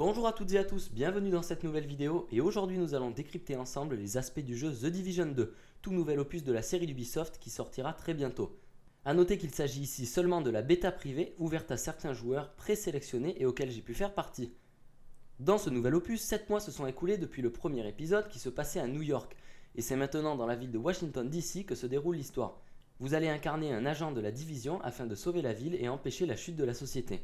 Bonjour à toutes et à tous, bienvenue dans cette nouvelle vidéo et aujourd'hui nous allons décrypter ensemble les aspects du jeu The Division 2, tout nouvel opus de la série d'Ubisoft qui sortira très bientôt. A noter qu'il s'agit ici seulement de la bêta privée ouverte à certains joueurs présélectionnés et auxquels j'ai pu faire partie. Dans ce nouvel opus, 7 mois se sont écoulés depuis le premier épisode qui se passait à New York et c'est maintenant dans la ville de Washington DC que se déroule l'histoire. Vous allez incarner un agent de la division afin de sauver la ville et empêcher la chute de la société.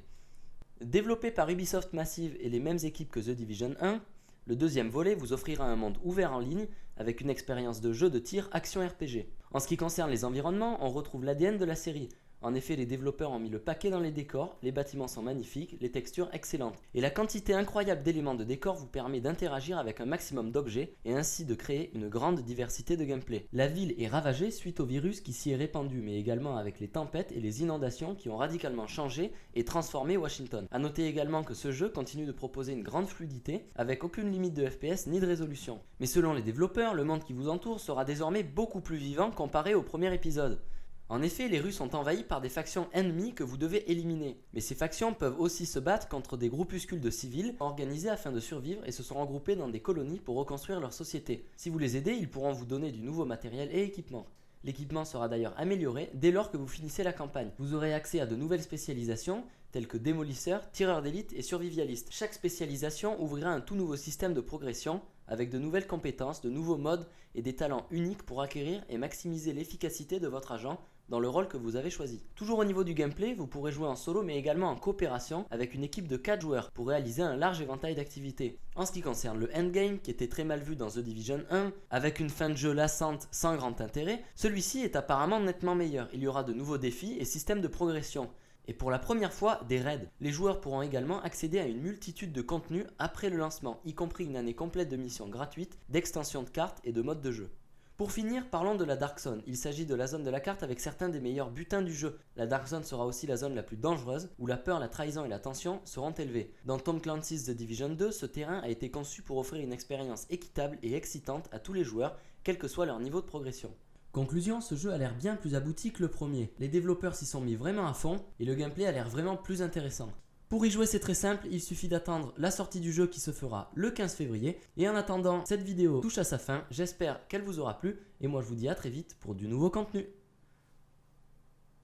Développé par Ubisoft Massive et les mêmes équipes que The Division 1, le deuxième volet vous offrira un monde ouvert en ligne avec une expérience de jeu de tir action RPG. En ce qui concerne les environnements, on retrouve l'ADN de la série. En effet, les développeurs ont mis le paquet dans les décors, les bâtiments sont magnifiques, les textures excellentes. Et la quantité incroyable d'éléments de décor vous permet d'interagir avec un maximum d'objets et ainsi de créer une grande diversité de gameplay. La ville est ravagée suite au virus qui s'y est répandu, mais également avec les tempêtes et les inondations qui ont radicalement changé et transformé Washington. A noter également que ce jeu continue de proposer une grande fluidité avec aucune limite de FPS ni de résolution. Mais selon les développeurs, le monde qui vous entoure sera désormais beaucoup plus vivant comparé au premier épisode. En effet, les rues sont envahies par des factions ennemies que vous devez éliminer. Mais ces factions peuvent aussi se battre contre des groupuscules de civils organisés afin de survivre et se sont regroupés dans des colonies pour reconstruire leur société. Si vous les aidez, ils pourront vous donner du nouveau matériel et équipement. L'équipement sera d'ailleurs amélioré dès lors que vous finissez la campagne. Vous aurez accès à de nouvelles spécialisations telles que démolisseur, tireur d'élite et survivaliste. Chaque spécialisation ouvrira un tout nouveau système de progression avec de nouvelles compétences, de nouveaux modes et des talents uniques pour acquérir et maximiser l'efficacité de votre agent dans le rôle que vous avez choisi. Toujours au niveau du gameplay, vous pourrez jouer en solo mais également en coopération avec une équipe de 4 joueurs pour réaliser un large éventail d'activités. En ce qui concerne le endgame qui était très mal vu dans The Division 1, avec une fin de jeu lassante sans grand intérêt, celui-ci est apparemment nettement meilleur. Il y aura de nouveaux défis et systèmes de progression. Et pour la première fois, des raids. Les joueurs pourront également accéder à une multitude de contenus après le lancement, y compris une année complète de missions gratuites, d'extensions de cartes et de modes de jeu. Pour finir, parlons de la Dark Zone. Il s'agit de la zone de la carte avec certains des meilleurs butins du jeu. La Dark Zone sera aussi la zone la plus dangereuse, où la peur, la trahison et la tension seront élevées. Dans Tom Clancy's The Division 2, ce terrain a été conçu pour offrir une expérience équitable et excitante à tous les joueurs, quel que soit leur niveau de progression. Conclusion, ce jeu a l'air bien plus abouti que le premier. Les développeurs s'y sont mis vraiment à fond, et le gameplay a l'air vraiment plus intéressant. Pour y jouer c'est très simple, il suffit d'attendre la sortie du jeu qui se fera le 15 février. Et en attendant, cette vidéo touche à sa fin, j'espère qu'elle vous aura plu et moi je vous dis à très vite pour du nouveau contenu.